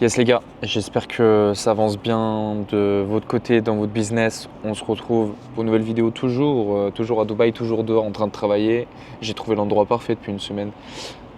Yes les gars, j'espère que ça avance bien de votre côté dans votre business. On se retrouve pour une nouvelle vidéo toujours à Dubaï, toujours dehors en train de travailler. J'ai trouvé l'endroit parfait depuis une semaine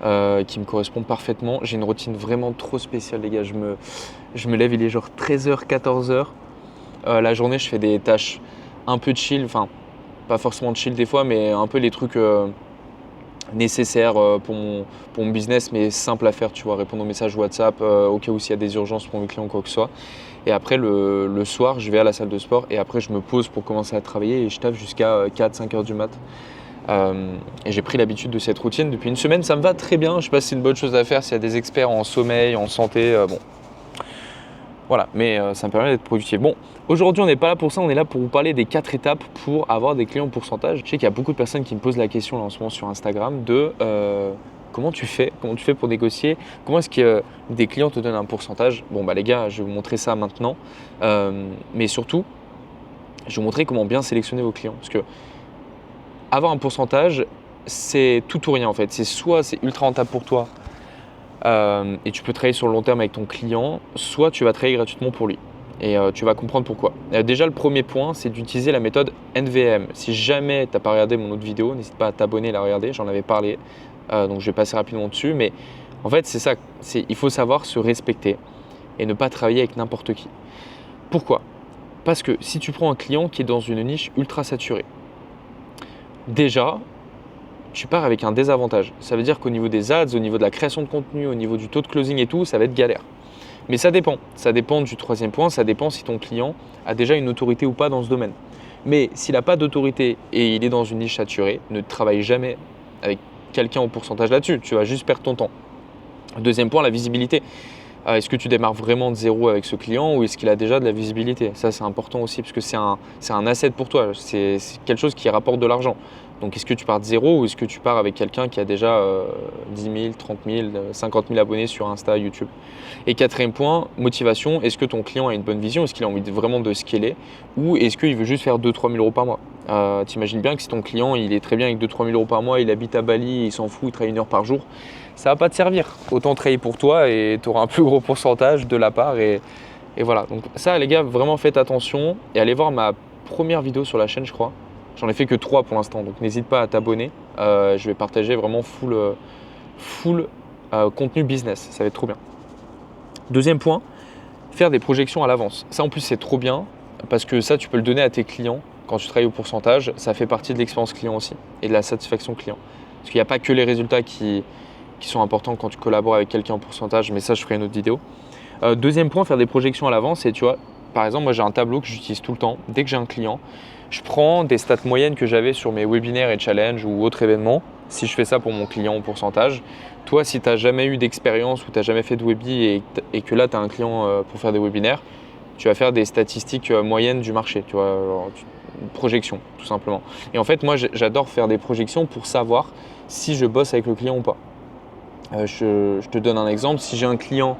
qui me correspond parfaitement. J'ai une routine vraiment trop spéciale les gars. Je me lève, il est genre 13h, 14h. La journée je fais des tâches un peu chill, enfin pas forcément chill des fois, mais un peu les trucs nécessaire pour mon business, mais simple à faire, tu vois, répondre aux messages WhatsApp au cas où s'il y a des urgences pour mes clients ou quoi que ce soit. Et après, le soir, je vais à la salle de sport et après, je me pose pour commencer à travailler et je taffe jusqu'à 4-5 heures du mat. Et j'ai pris l'habitude de cette routine depuis une semaine, ça me va très bien. Je sais pas si c'est une bonne chose à faire, s'il y a des experts en sommeil, en santé, bon, voilà, mais ça me permet d'être productif. Bon, aujourd'hui, on n'est pas là pour ça, on est là pour vous parler des 4 étapes pour avoir des clients au pourcentage. Je sais qu'il y a beaucoup de personnes qui me posent la question là, en ce moment sur Instagram de comment tu fais pour négocier, comment est-ce que des clients te donnent un pourcentage. Bon, bah les gars, je vais vous montrer ça maintenant, mais surtout, je vais vous montrer comment bien sélectionner vos clients. Parce que avoir un pourcentage, c'est tout ou rien en fait. C'est soit c'est ultra rentable pour toi, et tu peux travailler sur le long terme avec ton client, soit tu vas travailler gratuitement pour lui. Et tu vas comprendre pourquoi. Déjà, le premier point, c'est d'utiliser la méthode NVM. Si jamais tu n'as pas regardé mon autre vidéo, n'hésite pas à t'abonner et la regarder, j'en avais parlé. Donc je vais passer rapidement dessus. Mais en fait, c'est ça, il faut savoir se respecter et ne pas travailler avec n'importe qui. Pourquoi? Parce que si tu prends un client qui est dans une niche ultra saturée, déjà, tu pars avec un désavantage. Ça veut dire qu'au niveau des ads, au niveau de la création de contenu, au niveau du taux de closing et tout, ça va être galère. Mais ça dépend. Ça dépend du troisième point, ça dépend si ton client a déjà une autorité ou pas dans ce domaine. Mais s'il n'a pas d'autorité et il est dans une niche saturée, ne travaille jamais avec quelqu'un au pourcentage là-dessus. Tu vas juste perdre ton temps. Deuxième point, la visibilité. Est-ce que tu démarres vraiment de zéro avec ce client ou est-ce qu'il a déjà de la visibilité? Ça, c'est important aussi parce que c'est un asset pour toi. C'est quelque chose qui rapporte de l'argent. Donc, est-ce que tu pars de zéro ou est-ce que tu pars avec quelqu'un qui a déjà 10 000, 30 000, 50 000 abonnés sur Insta, YouTube? Et quatrième point, motivation. Est-ce que ton client a une bonne vision? Est-ce qu'il a envie vraiment de scaler? Ou est-ce qu'il veut juste faire 2-3 000 euros par mois? T'imagines bien que si ton client il est très bien avec 2-3 000 euros par mois, il habite à Bali, il s'en fout, il travaille 1 heure par jour, ça va pas te servir. Autant travailler pour toi et tu auras un plus gros pourcentage de la part. Et voilà. Donc ça, les gars, vraiment faites attention et allez voir ma première vidéo sur la chaîne, je crois. J'en ai fait que 3 pour l'instant, donc n'hésite pas à t'abonner. Je vais partager vraiment full contenu business. Ça va être trop bien. Deuxième point, faire des projections à l'avance. Ça en plus c'est trop bien parce que ça tu peux le donner à tes clients quand tu travailles au pourcentage. Ça fait partie de l'expérience client aussi et de la satisfaction client. Parce qu'il n'y a pas que les résultats qui sont importants quand tu collabores avec quelqu'un en pourcentage, mais ça je ferai une autre vidéo. Deuxième point, faire des projections à l'avance. Et tu vois, par exemple, moi j'ai un tableau que j'utilise tout le temps. Dès que j'ai un client, je prends des stats moyennes que j'avais sur mes webinaires et challenges ou autres événements. Si je fais ça pour mon client en pourcentage, toi, si tu n'as jamais eu d'expérience ou tu n'as jamais fait de webi et que là tu as un client pour faire des webinaires, tu vas faire des statistiques moyennes du marché, tu vois, une projection tout simplement. Et en fait, moi j'adore faire des projections pour savoir si je bosse avec le client ou pas. Je te donne un exemple. Si j'ai un client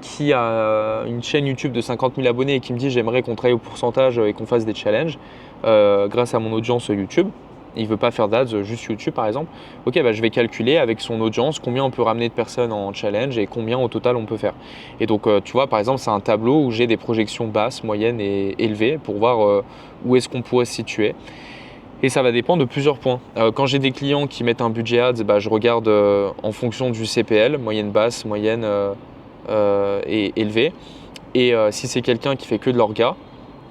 qui a une chaîne YouTube de 50 000 abonnés et qui me dit j'aimerais qu'on travaille au pourcentage et qu'on fasse des challenges grâce à mon audience YouTube, il ne veut pas faire d'ads, juste YouTube par exemple, ok, bah, je vais calculer avec son audience combien on peut ramener de personnes en challenge et combien au total on peut faire. Et donc tu vois par exemple c'est un tableau où j'ai des projections basses, moyennes et élevées pour voir où est-ce qu'on pourrait se situer. Et ça va dépendre de plusieurs points. Quand j'ai des clients qui mettent un budget ads, bah, je regarde en fonction du CPL, moyenne basse, moyenne et élevée. Et si c'est quelqu'un qui fait que de l'orga,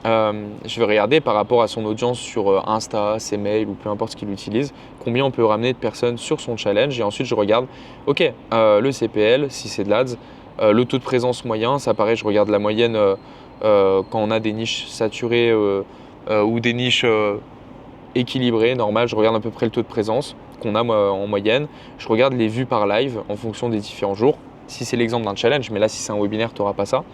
je vais regarder par rapport à son audience sur Insta, ses mails ou peu importe ce qu'il utilise, combien on peut ramener de personnes sur son challenge. Et ensuite, je regarde, ok, le CPL, si c'est de l'ADS, le taux de présence moyen, ça pareil, je regarde la moyenne quand on a des niches saturées ou des niches équilibrées, normales, je regarde à peu près le taux de présence qu'on a en moyenne. Je regarde les vues par live en fonction des différents jours. Si c'est l'exemple d'un challenge, mais là, si c'est un webinaire, tu n'auras pas ça.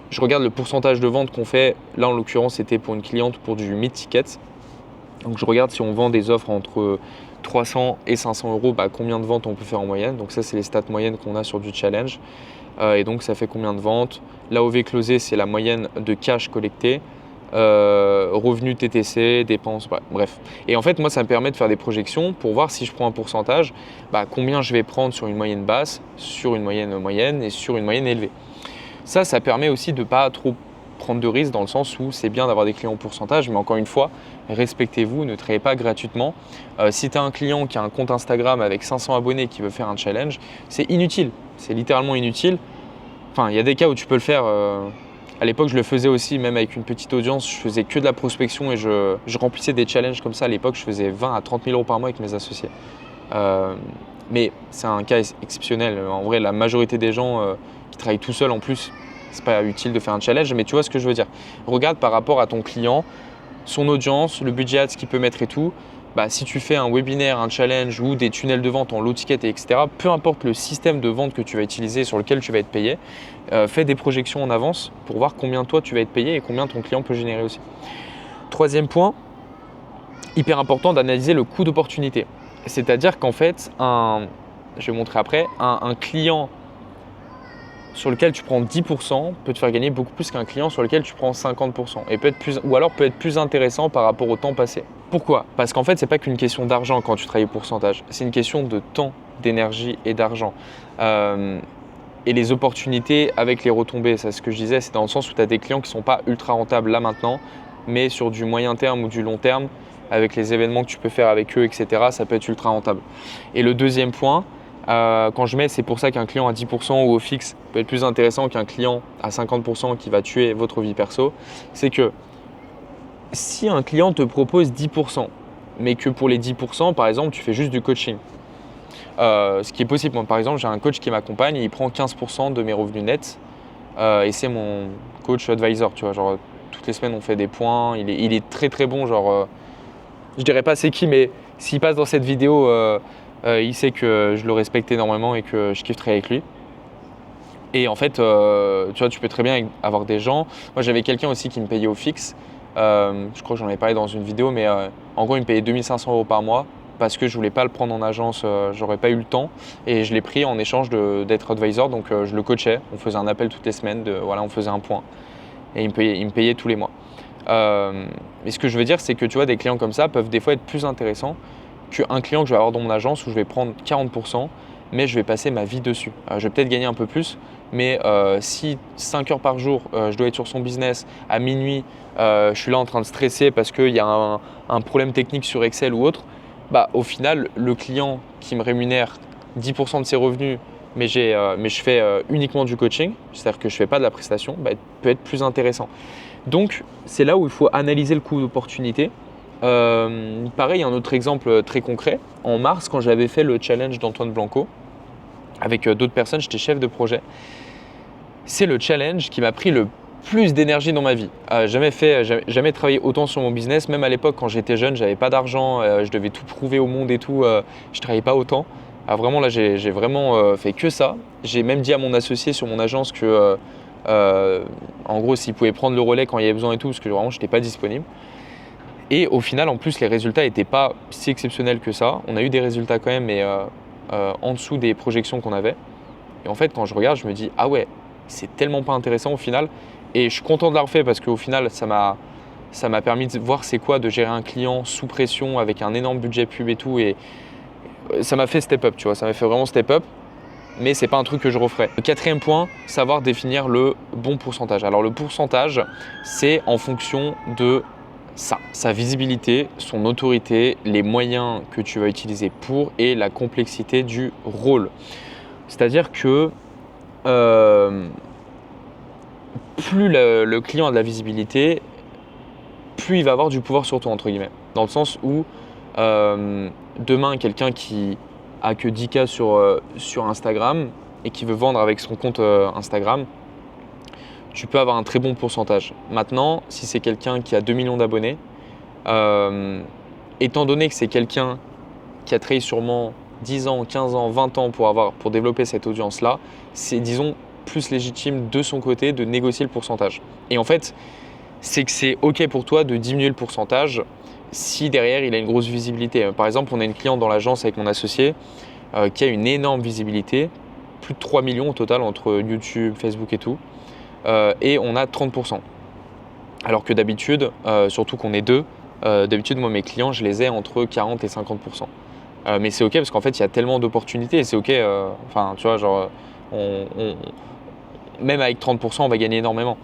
Je regarde le pourcentage de vente qu'on fait. Là, en l'occurrence, c'était pour une cliente pour du mid-ticket. Donc, je regarde si on vend des offres entre 300 et 500 euros, bah, combien de ventes on peut faire en moyenne. Donc, ça, c'est les stats moyennes qu'on a sur du challenge. Et donc, ça fait combien de ventes. L'AOV closé, c'est la moyenne de cash collecté. Revenus TTC, dépenses, bref. Et en fait, moi, ça me permet de faire des projections pour voir si je prends un pourcentage, bah, combien je vais prendre sur une moyenne basse, sur une moyenne moyenne et sur une moyenne élevée. Ça permet aussi de ne pas trop prendre de risques dans le sens où c'est bien d'avoir des clients au pourcentage, mais encore une fois, respectez-vous, ne travaillez pas gratuitement. Si tu as un client qui a un compte Instagram avec 500 abonnés qui veut faire un challenge, c'est inutile, c'est littéralement inutile. Enfin, il y a des cas où tu peux le faire. À l'époque, je le faisais aussi, même avec une petite audience, je faisais que de la prospection et je remplissais des challenges comme ça. À l'époque, je faisais 20 à 30 000 euros par mois avec mes associés. Mais c'est un cas exceptionnel. En vrai, la majorité des gens qui travaillent tout seuls en plus, c'est pas utile de faire un challenge, mais tu vois ce que je veux dire. Regarde par rapport à ton client, son audience, le budget ads qu'il peut mettre et tout. Bah, si tu fais un webinaire, un challenge ou des tunnels de vente en low ticket, etc., peu importe le système de vente que tu vas utiliser sur lequel tu vas être payé, fais des projections en avance pour voir combien toi tu vas être payé et combien ton client peut générer aussi. Troisième point, hyper important d'analyser le coût d'opportunité. C'est-à-dire qu'en fait, je vais montrer après, un client sur lequel tu prends 10% peut te faire gagner beaucoup plus qu'un client sur lequel tu prends 50% et ou alors peut être plus intéressant par rapport au temps passé. Pourquoi? Parce qu'en fait, c'est pas qu'une question d'argent quand tu travailles au pourcentage, c'est une question de temps, d'énergie et d'argent. Et les opportunités avec les retombées, c'est ce que je disais, c'est dans le sens où tu as des clients qui ne sont pas ultra rentables là maintenant, mais sur du moyen terme ou du long terme, avec les événements que tu peux faire avec eux, etc., ça peut être ultra rentable. Et le deuxième point, quand je mets, c'est pour ça qu'un client à 10% ou au fixe peut être plus intéressant qu'un client à 50% qui va tuer votre vie perso, c'est que si un client te propose 10%, mais que pour les 10%, par exemple, tu fais juste du coaching, ce qui est possible. Moi, par exemple, j'ai un coach qui m'accompagne et il prend 15% de mes revenus nets et c'est mon coach advisor, tu vois, genre toutes les semaines on fait des points, il est très très bon, genre je dirais pas c'est qui, mais s'il passe dans cette vidéo, il sait que je le respecte énormément et que je kiffe travailler avec lui. Et en fait, tu vois, tu peux très bien avoir des gens. Moi, j'avais quelqu'un aussi qui me payait au fixe. Je crois que j'en avais parlé dans une vidéo, mais en gros, il me payait 2500 euros par mois parce que je voulais pas le prendre en agence, j'aurais pas eu le temps. Et je l'ai pris en échange d'être advisor, donc je le coachais. On faisait un appel toutes les semaines, voilà, on faisait un point. Et il me payait tous les mois. Mais ce que je veux dire, c'est que tu vois, des clients comme ça peuvent des fois être plus intéressants qu'un client que je vais avoir dans mon agence où je vais prendre 40%, mais je vais passer ma vie dessus. Je vais peut-être gagner un peu plus, mais si 5 heures par jour, je dois être sur son business, à minuit, je suis là en train de stresser parce qu'il y a un problème technique sur Excel ou autre, bah, au final, le client qui me rémunère 10% de ses revenus, mais je fais uniquement du coaching, c'est-à-dire que je ne fais pas de la prestation, bah, peut être plus intéressant. Donc, c'est là où il faut analyser le coût d'opportunité. Pareil, un autre exemple très concret. En mars, quand j'avais fait le challenge d'Antoine Blanco, avec d'autres personnes, j'étais chef de projet. C'est le challenge qui m'a pris le plus d'énergie dans ma vie. Jamais travaillé autant sur mon business. Même à l'époque, quand j'étais jeune, j'avais pas d'argent, je devais tout prouver au monde et tout. Je travaillais pas autant. Vraiment, là, j'ai vraiment fait que ça. J'ai même dit à mon associé sur mon agence que, en gros, s'il pouvait prendre le relais quand il y avait besoin et tout, parce que vraiment, j'étais pas disponible. Et au final, en plus, les résultats n'étaient pas si exceptionnels que ça. On a eu des résultats quand même, mais en dessous des projections qu'on avait. Et en fait, quand je regarde, je me dis « Ah ouais, c'est tellement pas intéressant au final ». Et je suis content de l'avoir fait parce qu'au final, ça m'a permis de voir c'est quoi de gérer un client sous pression avec un énorme budget pub et tout. Et ça m'a fait step up, tu vois. Ça m'a fait vraiment step up. Mais c'est pas un truc que je referais. Le quatrième point, savoir définir le bon pourcentage. Alors le pourcentage, c'est en fonction de sa visibilité, son autorité, les moyens que tu vas utiliser pour et la complexité du rôle. C'est-à-dire que plus le client a de la visibilité, plus il va avoir du pouvoir sur toi, entre guillemets. Dans le sens où demain, quelqu'un qui a que 10K sur Instagram et qui veut vendre avec son compte Instagram, tu peux avoir un très bon pourcentage. Maintenant, si c'est quelqu'un qui a 2 millions d'abonnés, étant donné que c'est quelqu'un qui a travaillé sûrement 10 ans, 15 ans, 20 ans pour développer cette audience-là, c'est, disons, plus légitime de son côté de négocier le pourcentage. Et en fait, c'est que c'est OK pour toi de diminuer le pourcentage si derrière il a une grosse visibilité. Par exemple, on a une cliente dans l'agence avec mon associé qui a une énorme visibilité, plus de 3 millions au total entre YouTube, Facebook et tout, et on a 30%. Alors que d'habitude, surtout qu'on est deux, d'habitude moi mes clients je les ai entre 40 et 50%. Mais c'est OK parce qu'en fait il y a tellement d'opportunités et c'est OK, enfin tu vois genre même avec 30%, on va gagner énormément.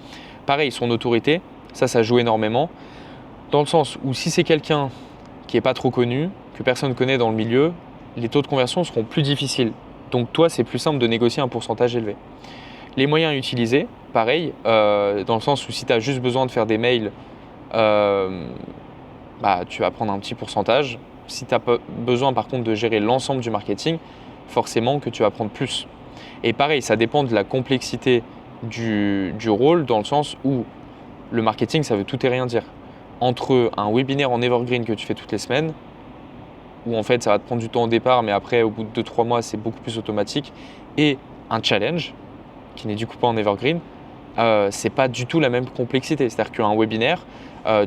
Pareil, son autorité, ça joue énormément. Dans le sens où si c'est quelqu'un qui n'est pas trop connu, que personne ne connaît dans le milieu, les taux de conversion seront plus difficiles. Donc toi, c'est plus simple de négocier un pourcentage élevé. Les moyens à utiliser, pareil, dans le sens où si tu as juste besoin de faire des mails, tu vas prendre un petit pourcentage. Si tu as besoin par contre de gérer l'ensemble du marketing, forcément que tu vas prendre plus. Et pareil, ça dépend de la complexité du rôle, dans le sens où le marketing, ça veut tout et rien dire. Entre un webinaire en evergreen que tu fais toutes les semaines, où en fait ça va te prendre du temps au départ, mais après au bout de 2-3 mois c'est beaucoup plus automatique, et un challenge qui n'est du coup pas en evergreen, c'est pas du tout la même complexité. C'est-à-dire qu'un webinaire,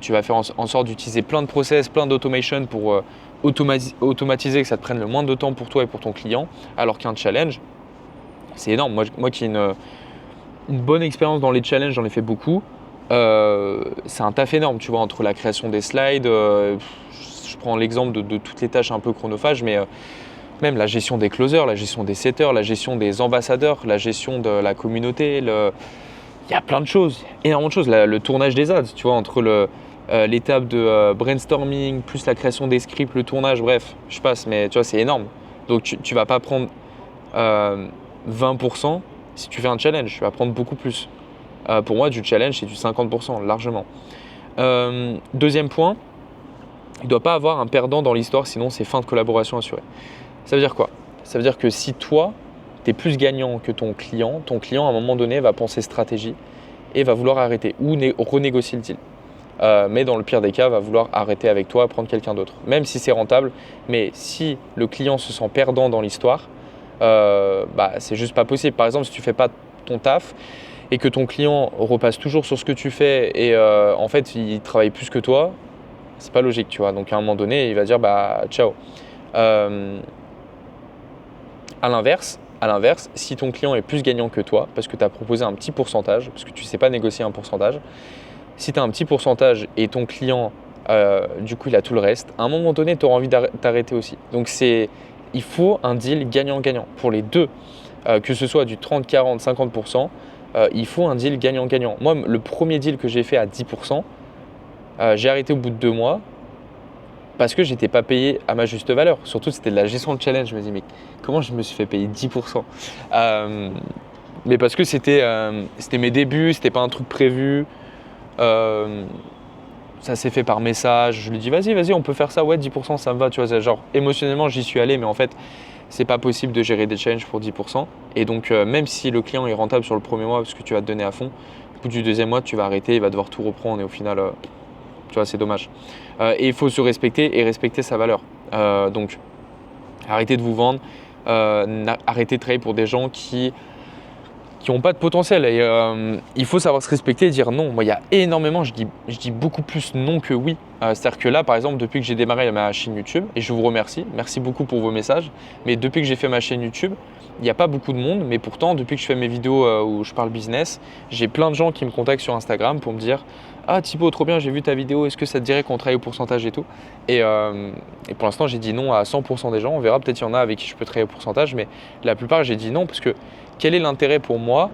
tu vas faire en sorte d'utiliser plein de process, plein d'automation pour automatiser, que ça te prenne le moins de temps pour toi et pour ton client, alors qu'un challenge, c'est énorme. Moi qui ai une bonne expérience dans les challenges, j'en ai fait beaucoup. C'est un taf énorme, tu vois, entre la création des slides, je prends l'exemple de toutes les tâches un peu chronophages, mais même la gestion des closers, la gestion des setters, la gestion des ambassadeurs, la gestion de la communauté, il y a plein de choses, énormément de choses. Le tournage des ads, tu vois, entre l'étape de brainstorming, plus la création des scripts, le tournage, bref, je passe, mais tu vois, c'est énorme. Donc tu vas pas prendre 20% si tu fais un challenge, tu vas prendre beaucoup plus. Pour moi, du challenge, c'est du 50%, largement. Deuxième point, il ne doit pas avoir un perdant dans l'histoire, sinon c'est fin de collaboration assurée. Ça veut dire quoi? Ça veut dire que si toi, tu es plus gagnant que ton client à un moment donné va penser stratégie et va vouloir arrêter ou renégocier le deal. Mais dans le pire des cas, va vouloir arrêter avec toi, prendre quelqu'un d'autre. Même si c'est rentable, mais si le client se sent perdant dans l'histoire, c'est juste pas possible. Par exemple, si tu ne fais pas ton taf et que ton client repasse toujours sur ce que tu fais et en fait, il travaille plus que toi, c'est pas logique, tu vois. Donc à un moment donné, il va dire ciao. À l'inverse, si ton client est plus gagnant que toi, parce que tu as proposé un petit pourcentage, parce que tu ne sais pas négocier un pourcentage, si tu as un petit pourcentage et ton client, du coup, il a tout le reste, à un moment donné, tu auras envie d'arrêter aussi. Donc il faut un deal gagnant-gagnant pour les deux, que ce soit du 30, 40, 50%, il faut un deal gagnant-gagnant. Moi, le premier deal que j'ai fait à 10%, j'ai arrêté au bout de 2 mois parce que j'étais pas payé à ma juste valeur. Surtout, c'était de la gestion de challenge. Je me dis, mais comment je me suis fait payer 10%? Mais parce que c'était mes débuts, c'était pas un truc prévu. Ça s'est fait par message. Je lui dis, vas-y, on peut faire ça. Ouais, 10%, ça me va. Tu vois, genre émotionnellement, j'y suis allé, mais en fait, c'est pas possible de gérer des challenges pour 10%. Et donc, même si le client est rentable sur le premier mois parce que tu vas te donner à fond, au bout du deuxième mois, tu vas arrêter, il va devoir tout reprendre et au final, tu vois, c'est dommage. Et il faut se respecter et respecter sa valeur. Donc, arrêtez de vous vendre, arrêtez de travailler pour des gens qui n'ont pas de potentiel. Et il faut savoir se respecter et dire non. Moi, il y a énormément, je dis beaucoup plus non que oui. C'est-à-dire que là, par exemple, depuis que j'ai démarré ma chaîne YouTube, et je vous remercie, merci beaucoup pour vos messages, mais depuis que j'ai fait ma chaîne YouTube, il n'y a pas beaucoup de monde, mais pourtant, depuis que je fais mes vidéos où je parle business, j'ai plein de gens qui me contactent sur Instagram pour me dire « Ah Thibaut, trop bien, j'ai vu ta vidéo, est-ce que ça te dirait qu'on travaille au pourcentage et tout ?» Et pour l'instant, j'ai dit non à 100% des gens. On verra, peut-être qu'il y en a avec qui je peux travailler au pourcentage, mais la plupart, j'ai dit non parce que quel est l'intérêt pour moi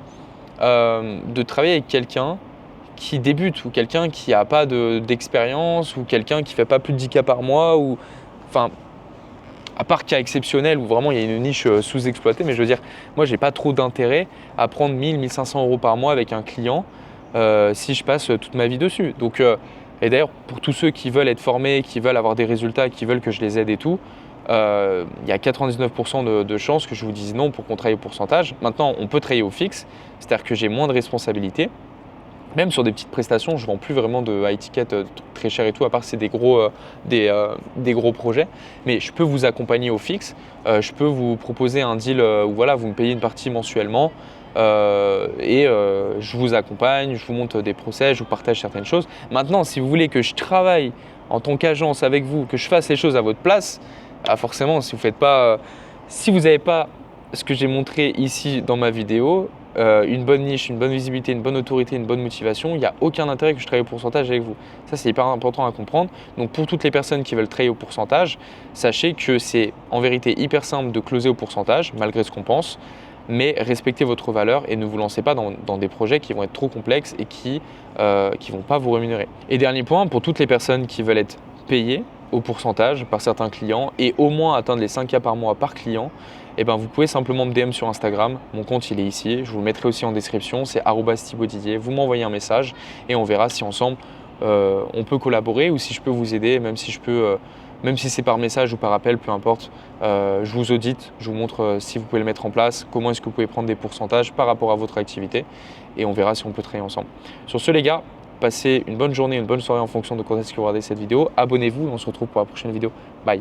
de travailler avec quelqu'un qui débute ou quelqu'un qui n'a pas d'expérience ou quelqu'un qui ne fait pas plus de 10K par mois ou enfin à part cas exceptionnel où vraiment il y a une niche sous-exploitée, mais je veux dire, moi j'ai pas trop d'intérêt à prendre 1000-1500 € par mois avec un client si je passe toute ma vie dessus. Donc, et d'ailleurs, pour tous ceux qui veulent être formés, qui veulent avoir des résultats, qui veulent que je les aide et tout, il y a 99% de chances que je vous dise non pour qu'on travaille au pourcentage. Maintenant, on peut travailler au fixe, c'est-à-dire que j'ai moins de responsabilités. Même sur des petites prestations, je ne vends plus vraiment de high ticket très cher et tout, à part que c'est des gros projets. Mais je peux vous accompagner au fixe. Je peux vous proposer un deal où voilà, vous me payez une partie mensuellement je vous accompagne, je vous montre des procès, je vous partage certaines choses. Maintenant, si vous voulez que je travaille en tant qu'agence avec vous, que je fasse les choses à votre place, forcément, si vous n'avez pas ce que j'ai montré ici dans ma vidéo, une bonne niche, une bonne visibilité, une bonne autorité, une bonne motivation, il n'y a aucun intérêt que je travaille au pourcentage avec vous. Ça, c'est hyper important à comprendre. Donc, pour toutes les personnes qui veulent travailler au pourcentage, sachez que c'est en vérité hyper simple de closer au pourcentage, malgré ce qu'on pense. mais respectez votre valeur et ne vous lancez pas dans des projets qui vont être trop complexes et qui vont pas vous rémunérer. Et dernier point, pour toutes les personnes qui veulent être payées au pourcentage par certains clients et au moins atteindre les 5K par mois par client, eh ben, vous pouvez simplement me DM sur Instagram. Mon compte, il est ici. Je vous le mettrai aussi en description. C'est @thibautdidier. Vous m'envoyez un message et on verra si ensemble on peut collaborer ou si je peux vous aider, même si c'est par message ou par appel, peu importe. Je vous audite, je vous montre si vous pouvez le mettre en place, comment est-ce que vous pouvez prendre des pourcentages par rapport à votre activité et on verra si on peut travailler ensemble. Sur ce les gars, passez une bonne journée, une bonne soirée en fonction de quand est-ce que vous regardez cette vidéo. Abonnez-vous et on se retrouve pour la prochaine vidéo. Bye.